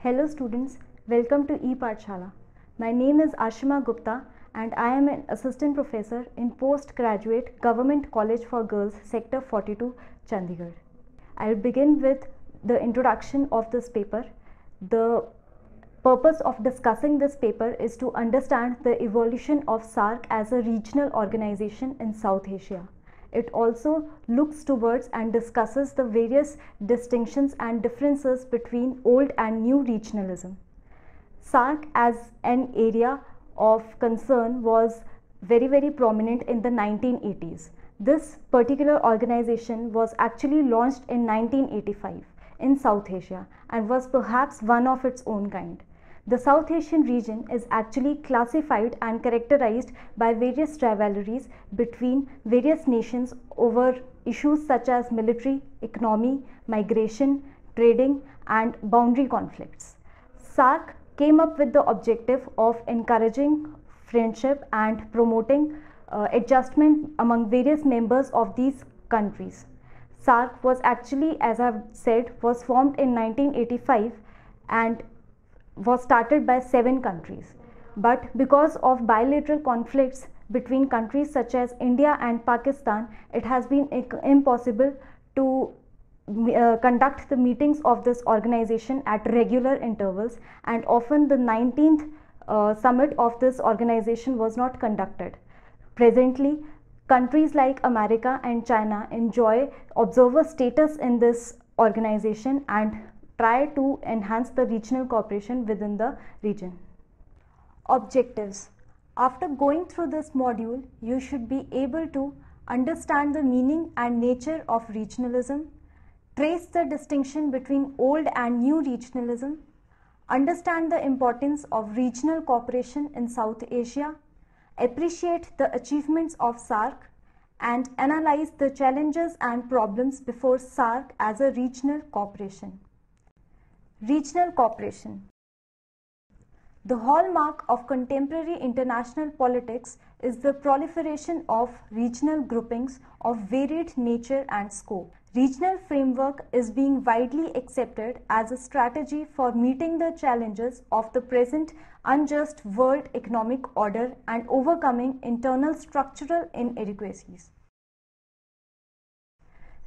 Hello students, welcome to ePathshala. My name is Ashima Gupta and I am an assistant professor in postgraduate Government College for Girls, Sector 42, Chandigarh. I'll begin with the introduction of this paper. The purpose of discussing this paper is to understand the evolution of SAARC as a regional organization in South Asia. It also looks towards and discusses the various distinctions and differences between old and new regionalism. SAARC as an area of concern was very prominent in the 1980s. This particular organization was actually launched in 1985 in South Asia and was perhaps one of its own kind. The South Asian region is actually classified and characterized by various rivalries between various nations over issues such as military, economy, migration, trading, and boundary conflicts. SAARC came up with the objective of encouraging friendship and promoting adjustment among various members of these countries. SAARC was actually, as I've said, was formed in 1985 and was started by 7 countries, but because of bilateral conflicts between countries such as India and Pakistan, it has been impossible to conduct the meetings of this organization at regular intervals, and often the 19th summit of this organization was not conducted. Presently, countries like America and China enjoy observer status in this organization and try to enhance the regional cooperation within the region. Objectives. After going through this module, you should be able to understand the meaning and nature of regionalism, trace the distinction between old and new regionalism, understand the importance of regional cooperation in South Asia, appreciate the achievements of SAARC, and analyze the challenges and problems before SAARC as a regional cooperation. Regional cooperation. The hallmark of contemporary international politics is the proliferation of regional groupings of varied nature and scope. Regional framework is being widely accepted as a strategy for meeting the challenges of the present unjust world economic order and overcoming internal structural inadequacies.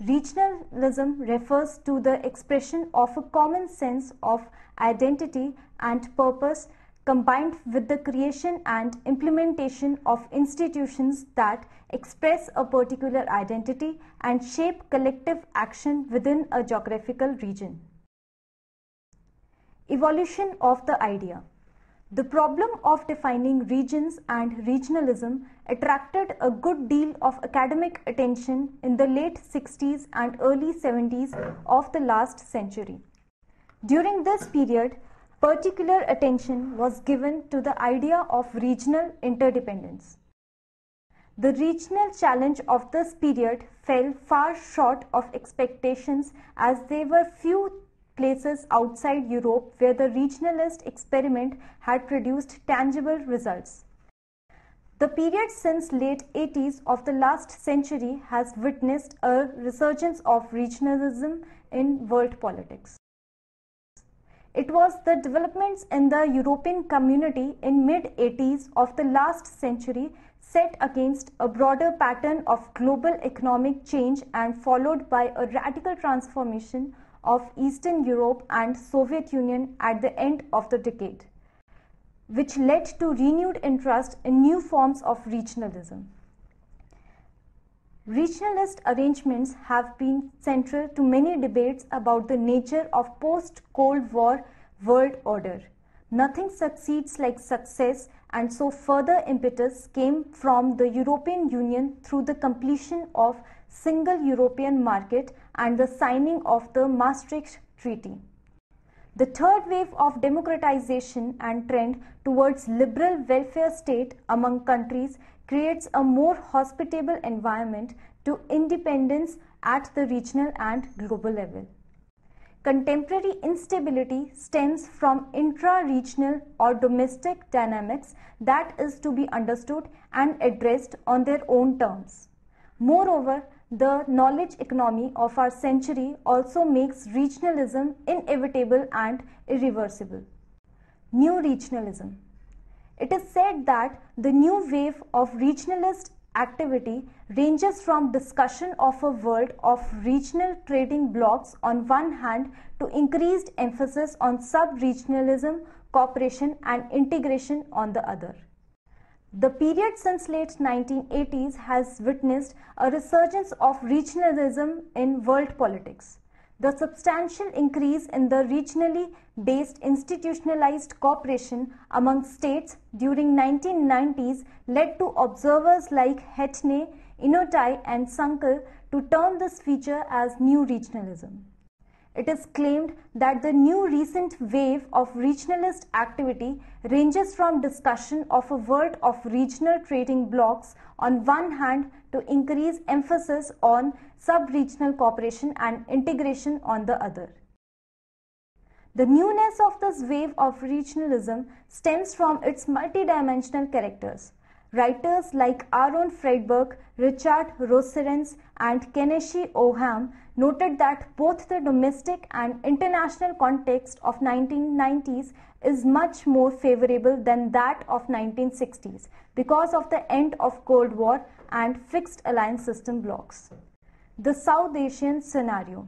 Regionalism refers to the expression of a common sense of identity and purpose combined with the creation and implementation of institutions that express a particular identity and shape collective action within a geographical region. Evolution of the idea. The problem of defining regions and regionalism attracted a good deal of academic attention in the late 60s and early 70s of the last century. During this period, particular attention was given to the idea of regional interdependence. The regional challenge of this period fell far short of expectations, as there were few places outside Europe where the regionalist experiment had produced tangible results. The period since late 80s of the last century has witnessed a resurgence of regionalism in world politics. It was the developments in the European community in mid-80s of the last century set against a broader pattern of global economic change and followed by a radical transformation of Eastern Europe and Soviet Union at the end of the decade, which led to renewed interest in new forms of regionalism. Regionalist arrangements have been central to many debates about the nature of post-Cold War world order. Nothing succeeds like success, and so further impetus came from the European Union through the completion of Single European Market and the signing of the Maastricht Treaty. The third wave of democratization and trend towards liberal welfare state among countries creates a more hospitable environment to independence at the regional and global level. Contemporary instability stems from intra-regional or domestic dynamics that is to be understood and addressed on their own terms. Moreover, The knowledge economy of our century also makes regionalism inevitable and irreversible. New regionalism. It is said that the new wave of regionalist activity ranges from discussion of a world of regional trading blocs on one hand to increased emphasis on sub-regionalism, cooperation and integration on the other. The period since late 1980s has witnessed a resurgence of regionalism in world politics. The substantial increase in the regionally based institutionalized cooperation among states during 1990s led to observers like Hetne, Inotai and Sankel to term this feature as new regionalism. It is claimed that the new recent wave of regionalist activity ranges from discussion of a world of regional trading blocs on one hand to increase emphasis on sub-regional cooperation and integration on the other. The newness of this wave of regionalism stems from its multidimensional characters. Writers like Aaron Friedberg, Richard Roserens and Keneshi Oham noted that both the domestic and international context of 1990s is much more favorable than that of 1960s because of the end of Cold War and fixed alliance system blocs. The South Asian scenario.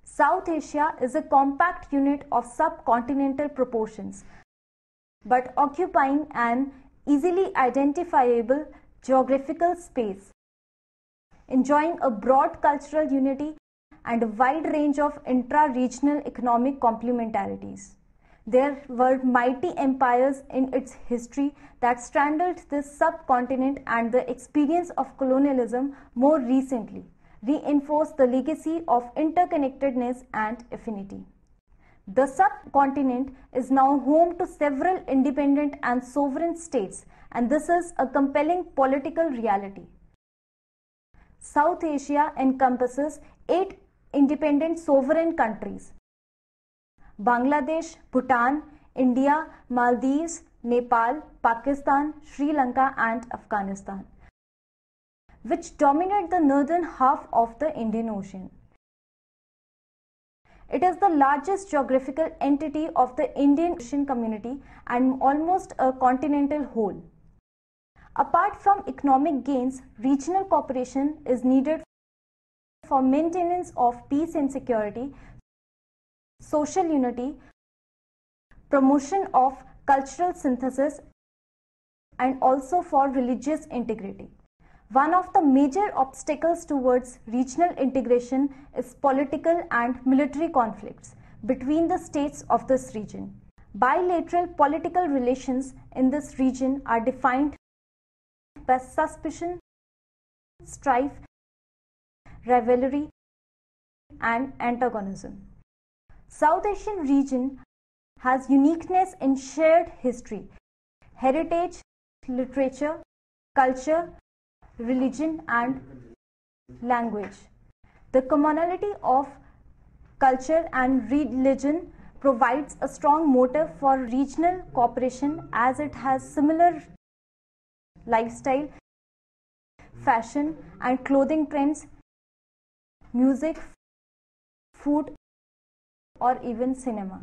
South Asia is a compact unit of subcontinental proportions, but occupying an easily identifiable geographical space, enjoying a broad cultural unity and a wide range of intra-regional economic complementarities. There were mighty empires in its history that straddled this subcontinent, and the experience of colonialism more recently reinforced the legacy of interconnectedness and affinity. The subcontinent is now home to several independent and sovereign states, and this is a compelling political reality. South Asia encompasses 8 independent sovereign countries: Bangladesh, Bhutan, India, Maldives, Nepal, Pakistan, Sri Lanka and Afghanistan, which dominate the northern half of the Indian Ocean. It is the largest geographical entity of the Indian Ocean community and almost a continental whole. Apart from economic gains, regional cooperation is needed for maintenance of peace and security, social unity, promotion of cultural synthesis, and also for religious integrity. One of the major obstacles towards regional integration is political and military conflicts between the states of this region. Bilateral political relations in this region are defined by suspicion, strife, rivalry, and antagonism. South Asian region has uniqueness in shared history, heritage, literature, culture, religion and language. The commonality of culture and religion provides a strong motive for regional cooperation, as it has similar lifestyle, fashion and clothing trends, music, food or even cinema.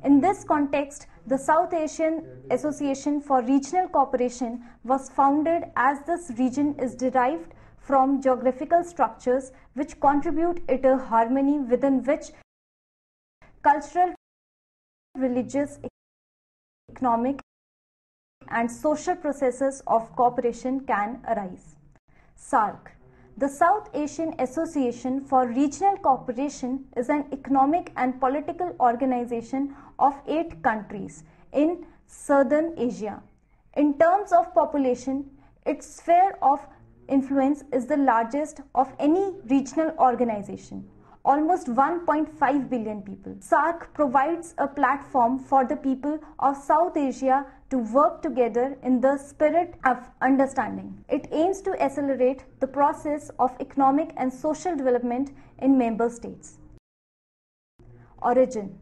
In this context, the South Asian Association for Regional Cooperation was founded, as this region is derived from geographical structures which contribute to a harmony within which cultural, religious, economic and social processes of cooperation can arise. SAARC. The South Asian Association for Regional Cooperation is an economic and political organization of 8 countries in Southern Asia. In terms of population, its sphere of influence is the largest of any regional organization, almost 1.5 billion people. SAARC provides a platform for the people of South Asia to work together in the spirit of understanding. It aims to accelerate the process of economic and social development in member states. Origin.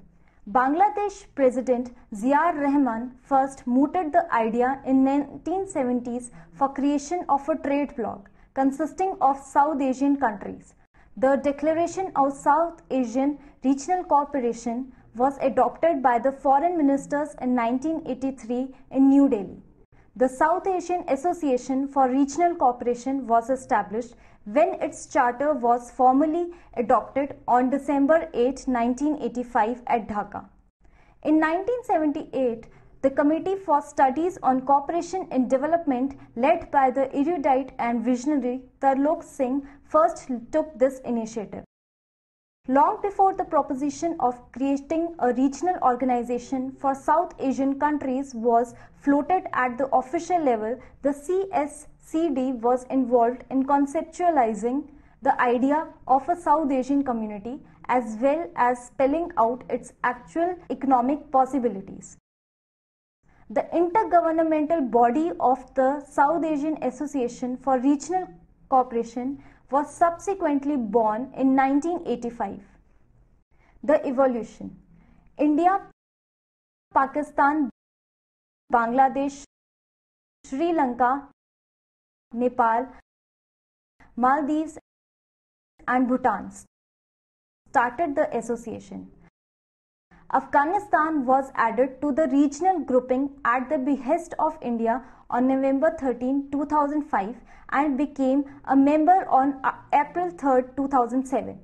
Bangladesh President Ziaur Rahman first mooted the idea in 1970s for creation of a trade bloc consisting of South Asian countries. The Declaration of South Asian Regional Cooperation was adopted by the Foreign Ministers in 1983 in New Delhi. The South Asian Association for Regional Cooperation was established when its charter was formally adopted on December 8, 1985 at Dhaka. In 1978, the Committee for Studies on Cooperation in Development, led by the erudite and visionary Tarlok Singh, first took this initiative. Long before the proposition of creating a regional organization for South Asian countries was floated at the official level, the CSCD was involved in conceptualizing the idea of a South Asian community as well as spelling out its actual economic possibilities. The intergovernmental body of the South Asian Association for Regional Cooperation was subsequently born in 1985. The evolution: India, Pakistan, Bangladesh, Sri Lanka, Nepal, Maldives and Bhutan started the association. Afghanistan was added to the regional grouping at the behest of India on November 13, 2005 and became a member on April 3, 2007.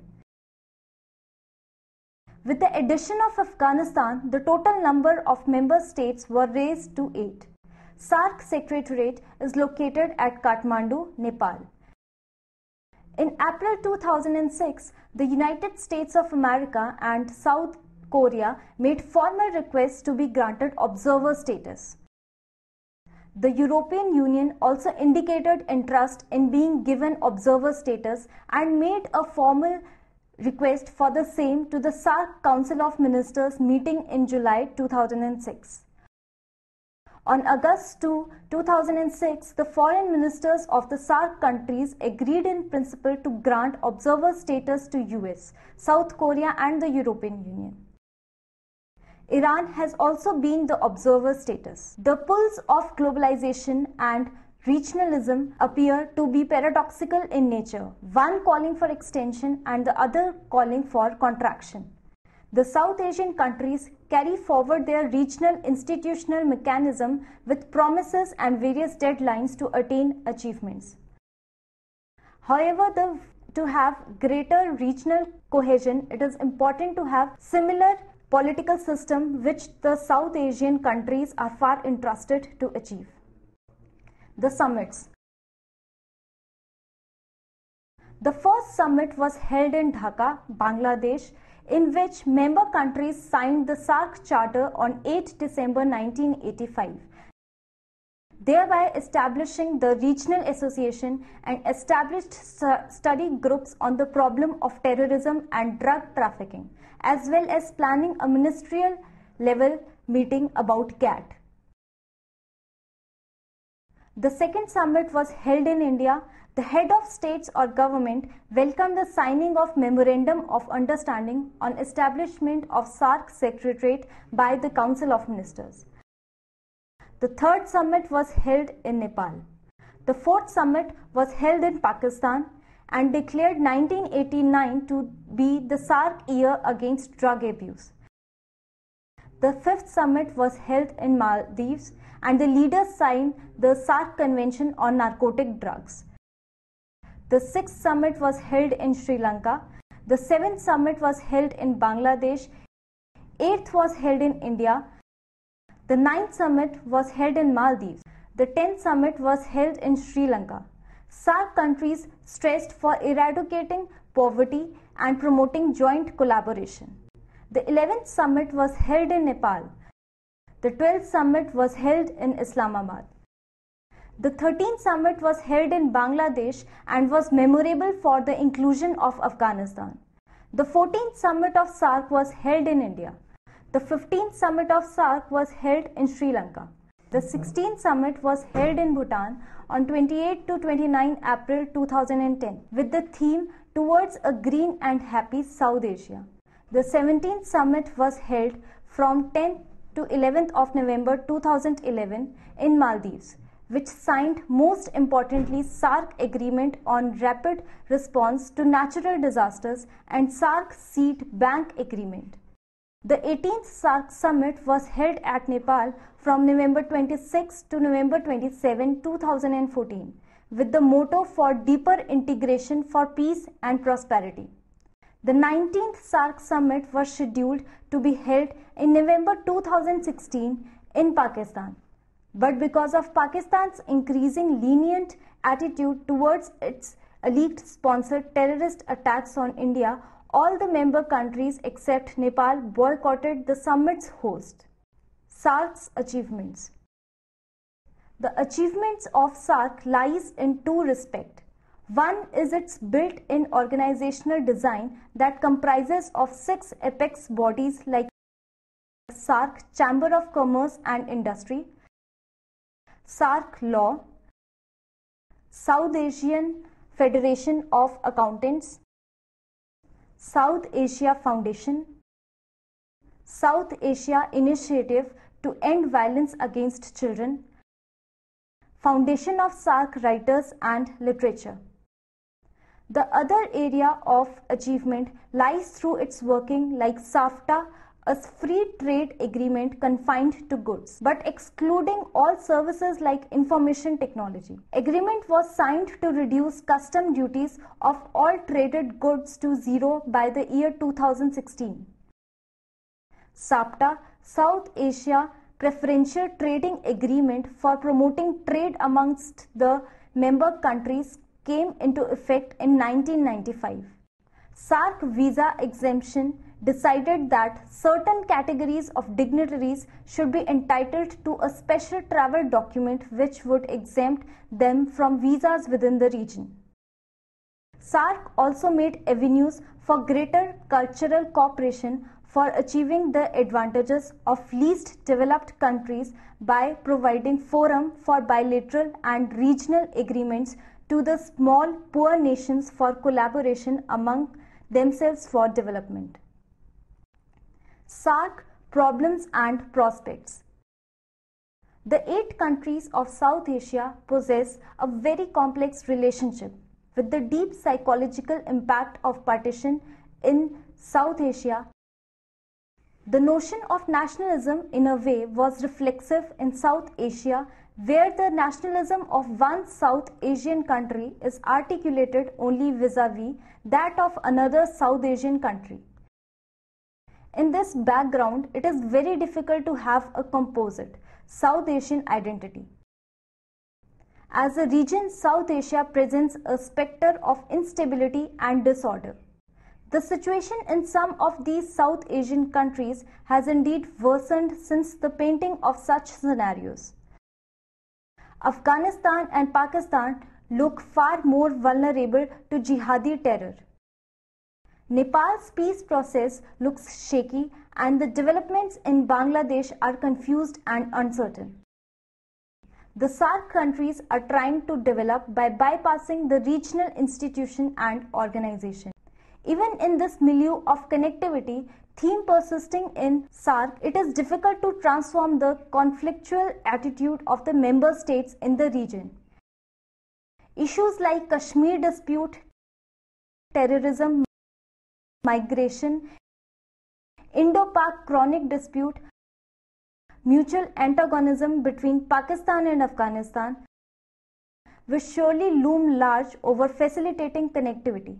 With the addition of Afghanistan, the total number of member states were raised to 8. SAARC Secretariat is located at Kathmandu, Nepal. In April 2006, the United States of America and South Korea made formal requests to be granted observer status. The European Union also indicated interest in being given observer status and made a formal request for the same to the SAARC Council of Ministers meeting in July 2006. On August 2, 2006, the foreign ministers of the SAARC countries agreed in principle to grant observer status to US, South Korea and the European Union. Iran has also been the observer status. The pulls of globalization and regionalism appear to be paradoxical in nature, one calling for extension and the other calling for contraction. The South Asian countries carry forward their regional institutional mechanism with promises and various deadlines to attain achievements. However, to have greater regional cohesion, it is important to have similar political system which the South Asian countries are far interested to achieve. The summits. The first summit was held in Dhaka, Bangladesh, in which member countries signed the SAARC Charter on 8 December 1985, thereby establishing the regional association and established study groups on the problem of terrorism and drug trafficking, as well as planning a ministerial level meeting about GATT. The second summit was held in India. The head of states or government welcomed the signing of Memorandum of Understanding on establishment of SAARC Secretariat by the Council of Ministers. The third summit was held in Nepal. The fourth summit was held in Pakistan and declared 1989 to be the SAARC year against drug abuse. The fifth summit was held in Maldives and the leaders signed the SAARC Convention on Narcotic Drugs. The sixth summit was held in Sri Lanka. The seventh summit was held in Bangladesh. Eighth was held in India. The ninth summit was held in Maldives. The 10th summit was held in Sri Lanka. SAARC countries stressed for eradicating poverty and promoting joint collaboration. The 11th summit was held in Nepal. The 12th summit was held in Islamabad. The 13th summit was held in Bangladesh and was memorable for the inclusion of Afghanistan. The 14th summit of SAARC was held in India. The 15th summit of SAARC was held in Sri Lanka. The 16th summit was held in Bhutan on 28 to 29 April 2010 with the theme Towards a Green and Happy South Asia. The 17th summit was held from 10th to 11th of November 2011 in Maldives, which signed most importantly SAARC Agreement on Rapid Response to Natural Disasters and SAARC Seed Bank Agreement. The 18th SAARC Summit was held at Nepal from November 26 to November 27, 2014, with the motto for deeper integration for peace and prosperity. The 19th SAARC Summit was scheduled to be held in November 2016 in Pakistan. But because of Pakistan's increasing lenient attitude towards its elite-sponsored terrorist attacks on India, all the member countries except Nepal boycotted the summit's host. SAARC's achievements. The achievements of SAARC lies in two respects. One is its built-in organizational design that comprises of 6 apex bodies like SAARC Chamber of Commerce and Industry, SAARC Law, South Asian Federation of Accountants, South Asia Foundation, South Asia Initiative to End Violence Against Children, Foundation of SAARC Writers and Literature. The other area of achievement lies through its working like SAFTA, a free trade agreement confined to goods, but excluding all services like information technology. Agreement was signed to reduce custom duties of all traded goods to zero by the year 2016. SAFTA, South Asia Preferential Trading Agreement for promoting trade amongst the member countries came into effect in 1995. SAARC visa exemption decided that certain categories of dignitaries should be entitled to a special travel document which would exempt them from visas within the region. SAARC also made avenues for greater cultural cooperation for achieving the advantages of least developed countries by providing forum for bilateral and regional agreements to the small poor nations for collaboration among themselves for development. SAARC Problems and Prospects. The 8 countries of South Asia possess a very complex relationship with the deep psychological impact of partition in South Asia. The notion of nationalism in a way was reflexive in South Asia, where the nationalism of one South Asian country is articulated only vis-a-vis that of another South Asian country. In this background, it is very difficult to have a composite South Asian identity. As a region, South Asia presents a specter of instability and disorder. The situation in some of these South Asian countries has indeed worsened since the painting of such scenarios. Afghanistan and Pakistan look far more vulnerable to jihadi terror. Nepal's peace process looks shaky and the developments in Bangladesh are confused and uncertain. The SAARC countries are trying to develop by bypassing the regional institution and organization. Even in this milieu of connectivity, theme persisting in SAARC, it is difficult to transform the conflictual attitude of the member states in the region. Issues like Kashmir dispute, terrorism, migration, Indo-Pak chronic dispute, mutual antagonism between Pakistan and Afghanistan will surely loom large over facilitating connectivity.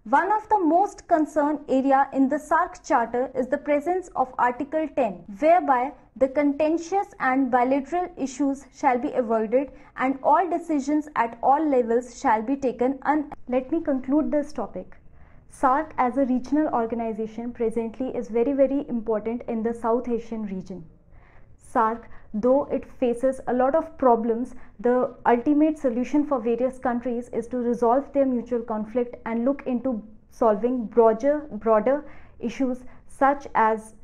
One of the most concerned area in the SAARC Charter is the presence of Article 10, whereby the contentious and bilateral issues shall be avoided and all decisions at all levels shall be taken Let me conclude this topic. SAARC as a regional organization presently is very important in the South Asian region. SAARC, though it faces a lot of problems, the ultimate solution for various countries is to resolve their mutual conflict and look into solving broader issues such as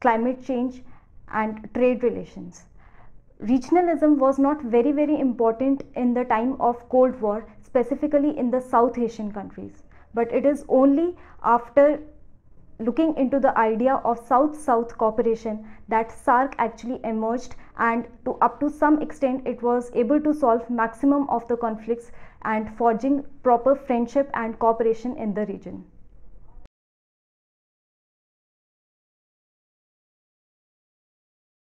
climate change and trade relations. Regionalism was not very important in the time of Cold War, specifically in the South Asian countries. But it is only after looking into the idea of South-South cooperation, that SAARC actually emerged, and up to some extent it was able to solve maximum of the conflicts and forging proper friendship and cooperation in the region.